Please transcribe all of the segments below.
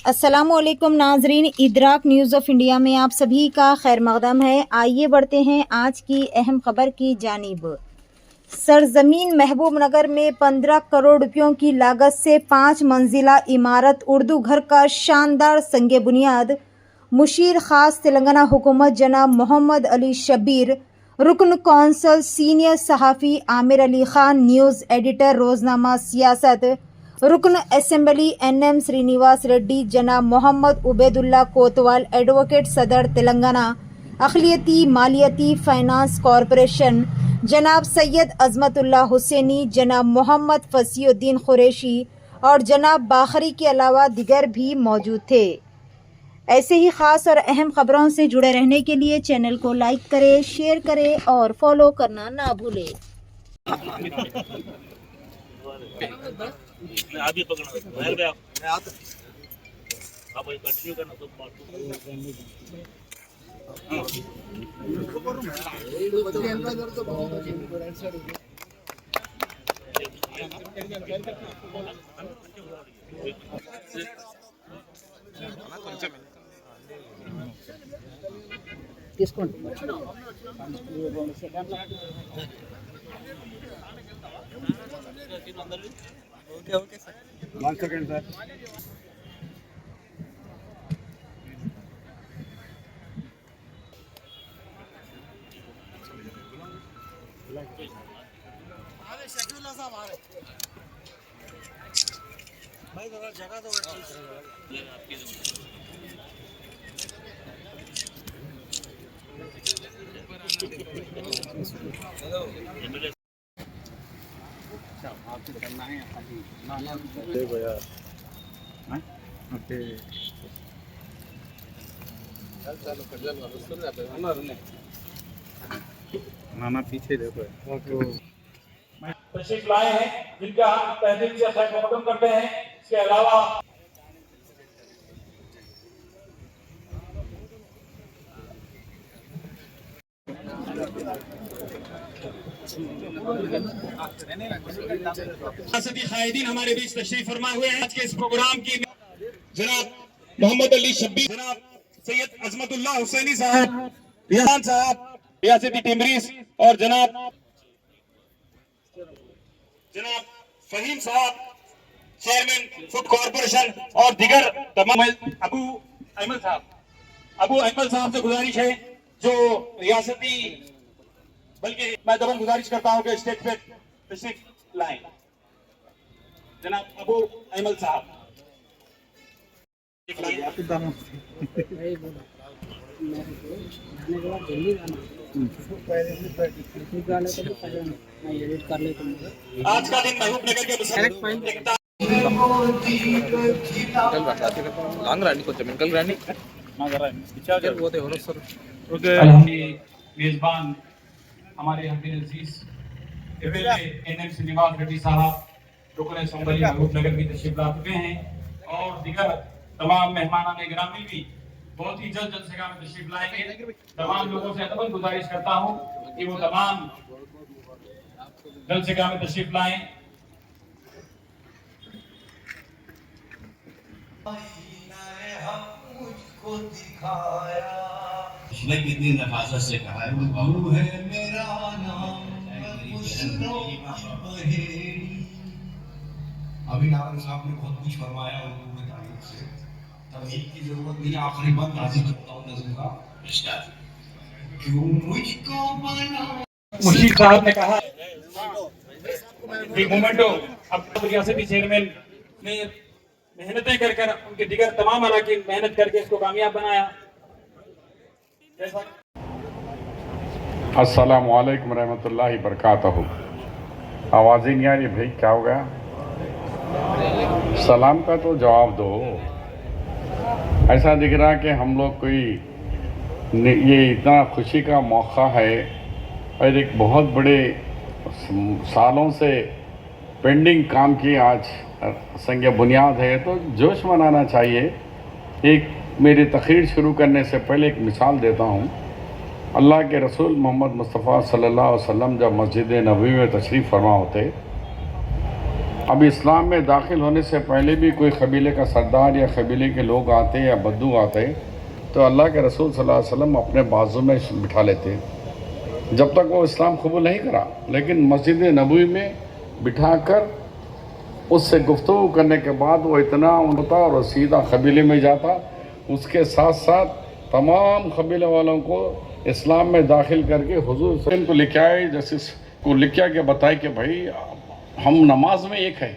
अस्सलामुअलैकुम नाजरीन, इदराक news of India में आप सभी का खैर मकदम है। आइए बढ़ते हैं आज की अहम खबर की जानिब। सरजमीन महबूब नगर में 15 करोड़ रुपयों की लागत से 5 मंजिला इमारत उर्दू घर का शानदार संगे बुनियाद। मुशीर खास तेलंगाना हुकूमत जनाब मोहम्मद अली शब्बीर, रुकन कौंसल सीनियर सहाफ़ी आमिर अली खान, न्यूज़ एडिटर रोज़नामा सियासत, रुकन असेंबली NM श्रीनिवास रेड्डी, जनाब मोहम्मद उबैदुल्ला कोतवाल, एडवोकेट सदर तेलंगाना अखिलियती मालियती फाइनेंस कॉरपोरेशन, जनाब सैयद अजमतुल्ला हुसैनी, जनाब मोहम्मद फसीउद्दीन कुरैशी और जनाब बाखरी के अलावा दिगर भी मौजूद थे। ऐसे ही ख़ास और अहम खबरों से जुड़े रहने के लिए चैनल को लाइक करें, शेयर करें और फॉलो करना ना भूलें। आप ये पकड़ना बाहर गया आप कंटिन्यू करना तो తీసుకోండి ओके सर 1 सेकंड सर भाई जरा जगह तो आपसे करना है देखो यार ओके नाना पीछे देखो तशरीफ लाए हैं जिनका हम तहे दिल से खैर मकदम करते हैं। इसके अलावा कायदीन हमारे बीच तशरीफ फरमा हुए हैं। आज के इस प्रोग्राम की जनाब मोहम्मद अली शब्बीर, जनाब सैयद अजमतुल्ला हुसैनी साहब, रियान साहब रियासती टिमरीस और जनाब फहीम साहब चेयरमैन फूड कॉरपोरेशन और दिगर तमाम अबू अहमद साहब से गुजारिश है जो रियासती बल्कि मैं दबन गुजारिश करता हूं कि स्टेज पे तशरीफ लाएं। जनाब अबू अहमद साहब आज का दिन महबूब नगर के मेजबान हमारे अजीज NM श्रीनिवास रेड्डी साहब, रुकन असेंबली महबूब नगर भी तशरीफ ला चुके हैं और दिगर तमाम मेहमान गिरामी भी बहुत ही जल्द जगह में तशरीफ लाएंगे। तमाम लोगों से अदबन गुजारिश करता हूं कि वो तमाम जल्द जगह में तशरीफ लाएं। उसने कितनी नफासत से कहा है वो है मेरा नाम अभी नारायण साहब ने बहुत कुछ फरमाया उर्दू में तारीफ से, तमीज की जरूरत नहीं। आखिरी बात हाजिर करता हूँ नज़म का क्यों मुझको बना। मुशीर साहब ने कहा मोमेंटो अब रियासती चेयरमैन ने मेहनतें कर उनके दिगर तमाम अराकीन मेहनत करके इसको कामयाब बनाया। अस्सलामु अलैकुम रहमतुल्लाहि बरकातहू। आवाज़ ही नहीं आ रही भाई, क्या हो गया? सलाम का तो जवाब दो। ऐसा दिख रहा कि हम लोग कोई ये इतना खुशी का मौका है और एक बहुत बड़े सालों से पेंडिंग काम की आज संग बुनियाद है, तो जोश मनाना चाहिए। एक मेरी तकरीर शुरू करने से पहले एक मिसाल देता हूँ। अल्लाह के रसूल मोहम्मद मुस्तफ़ा सल्लल्लाहु अलैहि वसल्लम जब मस्जिद नबवी में तशरीफ़ फरमा होते अब इस्लाम में दाखिल होने से पहले भी कोई कबीले का सरदार या कबीले के लोग आते या बद्दू आते तो अल्लाह के रसूल सल्लल्लाहु अलैहि वसल्लम अपने बाजू में बिठा लेते जब तक वो इस्लाम कबूल नहीं करा। लेकिन मस्जिद नबवी में बिठाकर उससे गुफ्तगू करने के बाद वो इतना होता और सीधा कबीले में जाता। उसके साथ साथ तमाम कबीले वालों को इस्लाम में दाखिल करके हुजूर को लिखा है, जैसे को लिख के बताए कि भाई हम नमाज में एक है।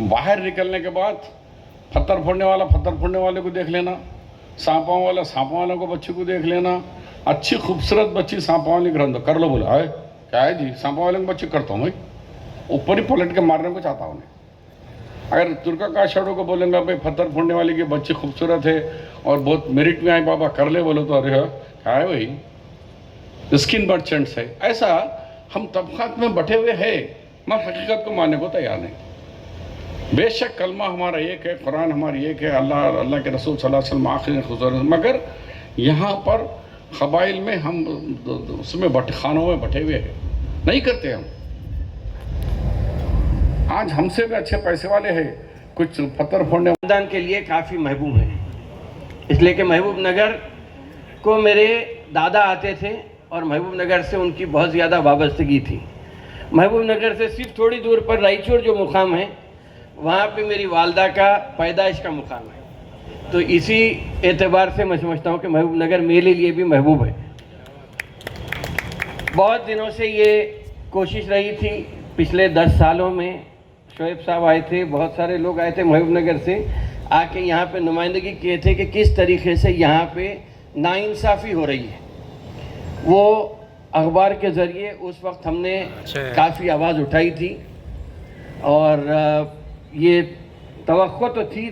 बाहर निकलने के बाद पत्थर फोड़ने वाला पत्थर फोड़ने वाले को देख लेना, सांपों वाला सांपों वालों को बच्चे को देख लेना। अच्छी खूबसूरत बच्ची सांपों वाली ग्रंथ कर लो, बोला है क्या है जी सांपों वाले को बच्चे करता हूँ मैं, ऊपर ही पलट के मारने को चाहता हूँ। अगर तुर्का का शड़ों को बोलेंगे भाई पत्थर फोड़ने वाले की बच्ची खूबसूरत है और बहुत मेरिट में आए बाबा कर ले, बोलो तो अरे क्या है भाई स्किन मर्चेंट्स है। ऐसा हम तबकात में बटे हुए हैं, मैं हकीकत को मानने को तैयार नहीं। बेशक कलमा हमारा एक है, कुरान हमारी एक है, अल्लाह के रसूल सल्लल्लाहु अलैहि वसल्लम आखिरी खुसूस, मगर यहाँ पर कबाइल में हम उसमें खानों में बटे हुए हैं, नहीं करते हम। आज हमसे भी अच्छे पैसे वाले हैं, कुछ पत्थर फोड़ने खानदान के लिए काफ़ी महबूब है, इसलिए कि महबूब नगर को मेरे दादा आते थे और महबूब नगर से उनकी बहुत ज़्यादा वाबस्तगी थी। महबूब नगर से सिर्फ थोड़ी दूर पर रायचूर जो मुकाम है, वहाँ पे मेरी वालदा का पैदाइश का मुकाम है। तो इसी एतबार से मैं समझता हूँ कि महबूब नगर मेरे लिए भी महबूब है। बहुत दिनों से ये कोशिश रही थी, पिछले 10 सालों में शोएब साहब आए थे, बहुत सारे लोग आए थे महबूब नगर से, आके यहाँ पे नुमाइंदगी किए थे कि किस तरीके से यहाँ पे नाइंसाफ़ी हो रही है। वो अखबार के ज़रिए उस वक्त हमने काफ़ी आवाज़ उठाई थी और ये तवक्को तो थी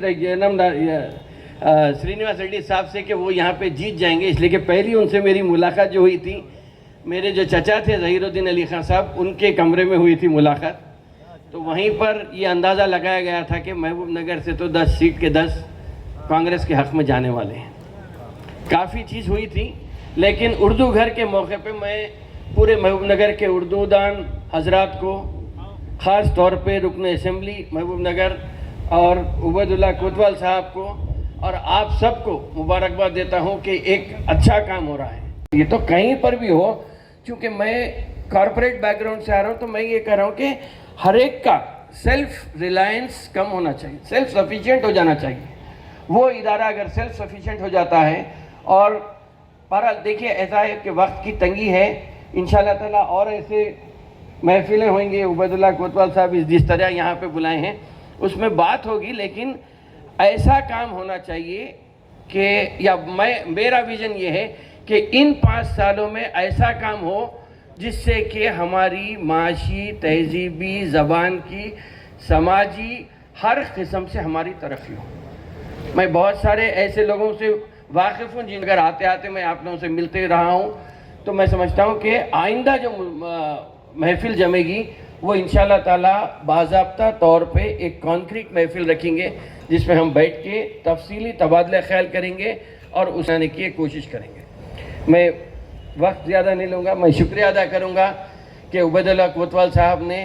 श्रीनिवास रेड्डी साहब से कि वो यहाँ पे जीत जाएंगे, इसलिए कि पहली उनसे मेरी मुलाकात जो हुई थी, मेरे जो चचा थे ज़हीरुद्दीन अली खान साहब, उनके कमरे में हुई थी मुलाकात। तो वहीं पर ये अंदाज़ा लगाया गया था कि महबूब नगर से तो 10 सीट के 10 कांग्रेस के हक़ में जाने वाले हैं। काफ़ी चीज़ हुई थी, लेकिन उर्दू घर के मौके पे मैं पूरे महबूब नगर के उर्दूदान हजरात को, ख़ास तौर पे रुकन असम्बली महबूब नगर और उबैदुल्लाह कोतवाल साहब को और आप सबको मुबारकबाद देता हूँ कि एक अच्छा काम हो रहा है। ये तो कहीं पर भी हो, चूँकि मैं कॉरपोरेट बैकग्राउंड से आ रहा हूँ, तो मैं ये कह रहा हूँ कि हर एक का सेल्फ रिलायंस कम होना चाहिए, सेल्फ सफिशिएंट हो जाना चाहिए। वो इदारा अगर सेल्फ सफिशिएंट हो जाता है, और पर देखिए ऐसा है कि वक्त की तंगी है, इंशाल्लाह ताला और ऐसे महफिलें होंगी, उबैदुल्लाह कोतवाल साहब जिस तरह यहाँ पे बुलाए हैं उसमें बात होगी, लेकिन ऐसा काम होना चाहिए कि, या मेरा विज़न ये है कि इन 5 सालों में ऐसा काम हो जिससे कि हमारी माशी, तहजीबी, ज़बान की, समाजी हर किस्म से हमारी तरक्की हो। मैं बहुत सारे ऐसे लोगों से वाकिफ़ हूँ जिनकर आते आते मैं आप लोगों से मिलते रहा हूँ, तो मैं समझता हूँ कि आइंदा जो महफिल जमेगी वो इंशाल्लाह ताला बाज़ाब्ता तौर पे एक कॉन्क्रीट महफिल रखेंगे, जिसमें हम बैठ के तफसीली तबादला ख्याल करेंगे और उस आने की कोशिश करेंगे। मैं वक्त ज़्यादा नहीं लूँगा, मैं शुक्रिया अदा करूँगा कि उबैदुल्लाह कोतवाल साहब ने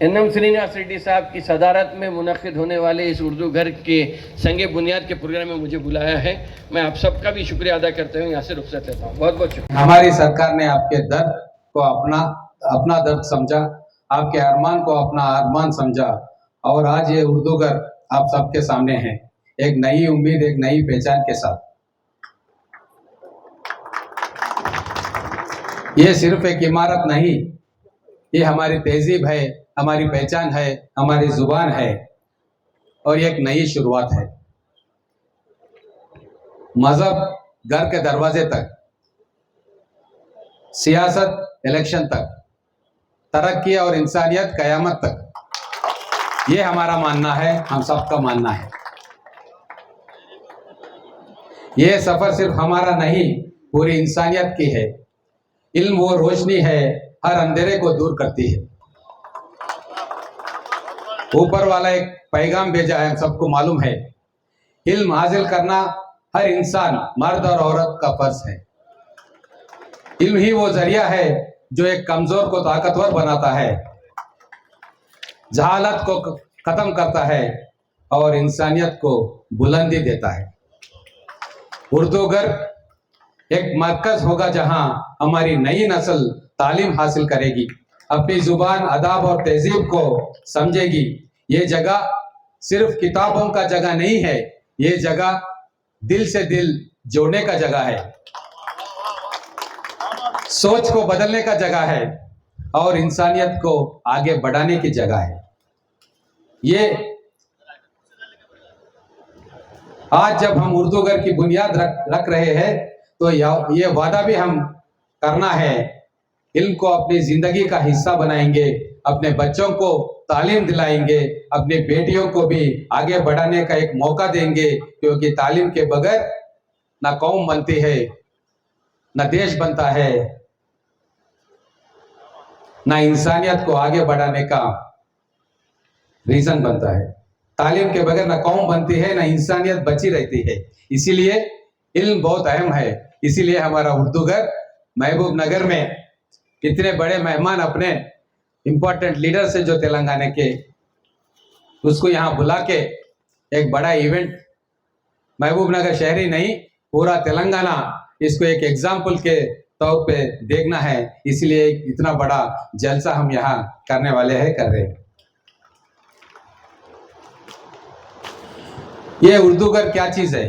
एनएम श्रीनिवास रेड्डी साहब की सदारत में मुनक़िद होने वाले इस उर्दू घर के संगे बुनियाद के प्रोग्राम में मुझे बुलाया है। मैं आप सबका भी शुक्रिया अदा करते हुए यहाँ से रुखसत लेता हूँ। बहुत बहुत शुक्रिया। हमारी सरकार ने आपके दर्द को अपना दर्द समझा, आपके अरमान को अपना अरमान समझा, और आज ये उर्दू घर आप सबके सामने है, एक नई उम्मीद, एक नई पहचान के साथ। ये सिर्फ एक इमारत नहीं, ये हमारी तहजीब है, हमारी पहचान है, हमारी जुबान है, और एक नई शुरुआत है। मजहब घर के दरवाजे तक, सियासत इलेक्शन तक, तरक्की और इंसानियत कयामत तक, ये हमारा मानना है, हम सबका मानना है। ये सफर सिर्फ हमारा नहीं, पूरी इंसानियत की है। इल्म वो रोशनी है, हर अंधेरे को दूर करती है। ऊपर वाला एक पैगाम भेजा है, हम सबको मालूम है। इल्म हासिल करना हर इंसान, मर्द और औरत का फर्ज है। इल्म ही वो जरिया है जो एक कमजोर को ताकतवर बनाता है। जहालत को खत्म करता है और इंसानियत को बुलंदी देता है। उर्दू घर एक मरकज होगा जहां हमारी नई नस्ल तालीम हासिल करेगी, अपनी जुबान, अदब और तहजीब को समझेगी। ये जगह सिर्फ किताबों का जगह नहीं है, ये जगह दिल से दिल जोड़ने का जगह है, सोच को बदलने का जगह है और इंसानियत को आगे बढ़ाने की जगह है। ये आज जब हम उर्दू घर की बुनियाद रख रहे हैं तो ये वादा भी हम करना है, इल्म को अपनी जिंदगी का हिस्सा बनाएंगे, अपने बच्चों को तालीम दिलाएंगे, अपनी बेटियों को भी आगे बढ़ाने का एक मौका देंगे, क्योंकि तालीम के बगैर ना कौम बनती है, ना देश बनता है, ना इंसानियत को आगे बढ़ाने का रीजन बनता है। तालीम के बगैर ना कौम बनती है, ना इंसानियत बची रहती है। इसीलिए इल्म बहुत अहम है। इसीलिए हमारा उर्दू घर महबूब नगर में इतने बड़े मेहमान, अपने इम्पोर्टेंट लीडर से जो तेलंगाना के, उसको यहाँ बुला के एक बड़ा इवेंट, महबूब नगर शहरी नहीं पूरा तेलंगाना इसको एक एग्जाम्पल के तौर पे देखना है, इसलिए इतना बड़ा जलसा हम यहाँ करने वाले हैं, कर रहे हैं। ये उर्दू घर क्या चीज है?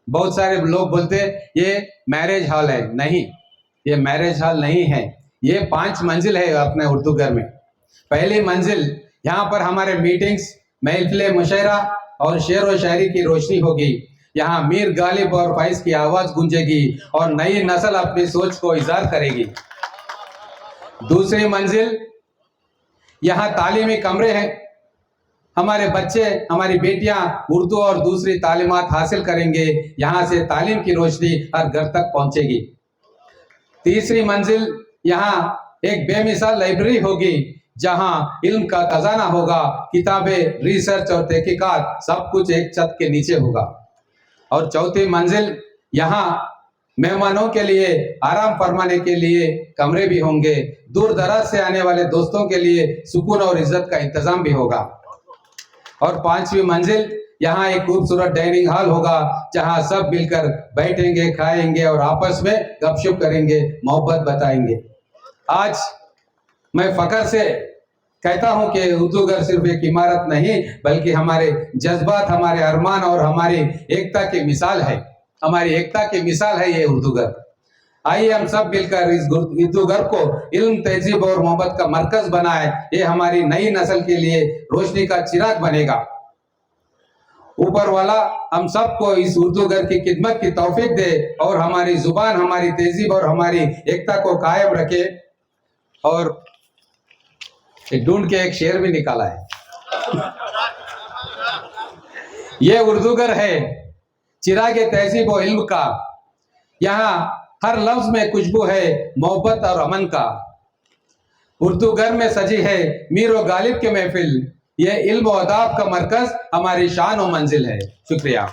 बहुत सारे लोग बोलते ये मैरिज हॉल है। नहीं, ये मैरिज हॉल नहीं है, ये 5 मंजिल है अपने उर्दू घर में। पहली मंजिल यहाँ पर हमारे मीटिंग्स, महफिल मुशायरा और शेर व शायरी की रोशनी होगी। यहाँ मीर गालिब और फैज की आवाज गूंजेगी और नई नस्ल अपनी सोच को इज़हार करेगी। दूसरी मंजिल यहाँ तालीमी कमरे हैं, हमारे बच्चे, हमारी बेटियां उर्दू और दूसरी तालीमात हासिल करेंगे, यहाँ से तालीम की रोशनी हर घर तक पहुंचेगी। तीसरी मंजिल यहाँ एक बेमिसाल लाइब्रेरी होगी, जहाँ इल्म का खजाना होगा, किताबें, रिसर्च और तहकीकात सब कुछ एक छत के नीचे होगा। और चौथी मंजिल यहाँ मेहमानों के लिए आराम फरमाने के लिए कमरे भी होंगे, दूर दराज से आने वाले दोस्तों के लिए सुकून और इज्जत का इंतजाम भी होगा। और 5वीं मंजिल यहाँ एक खूबसूरत डाइनिंग हॉल होगा, जहाँ सब मिलकर बैठेंगे, खाएंगे और आपस में गपशप करेंगे, मोहब्बत बताएंगे। आज मैं फख्र से कहता हूं कि उर्दू घर सिर्फ एक इमारत नहीं, बल्कि हमारे जज्बात, हमारे अरमान और हमारी एकता की मिसाल है। हमारी एकता की मिसाल है ये उर्दू घर। आइए हम सब मिलकर इस उर्दू घर को इल्म, तहजीब और मोहब्बत का मरकज बनाए। ये हमारी नई नस्ल के लिए रोशनी का चिराग बनेगा। ऊपर वाला हम सबको इस उर्दू घर की खिदमत की तौफीक दे और हमारी जुबान, हमारी तहजीब और हमारी एकता को कायम रखे। और ढूंढ के एक शेर भी निकाला है। ये उर्दू घर है चिराग तहजीब और इल्म का, यहाँ हर लफ्ज में खुशबू है मोहब्बत और अमन का। उर्दू घर में सजी है मीर व गालिब के महफिल, ये इल्म और अदब का मरकज हमारी शान और मंजिल है। शुक्रिया।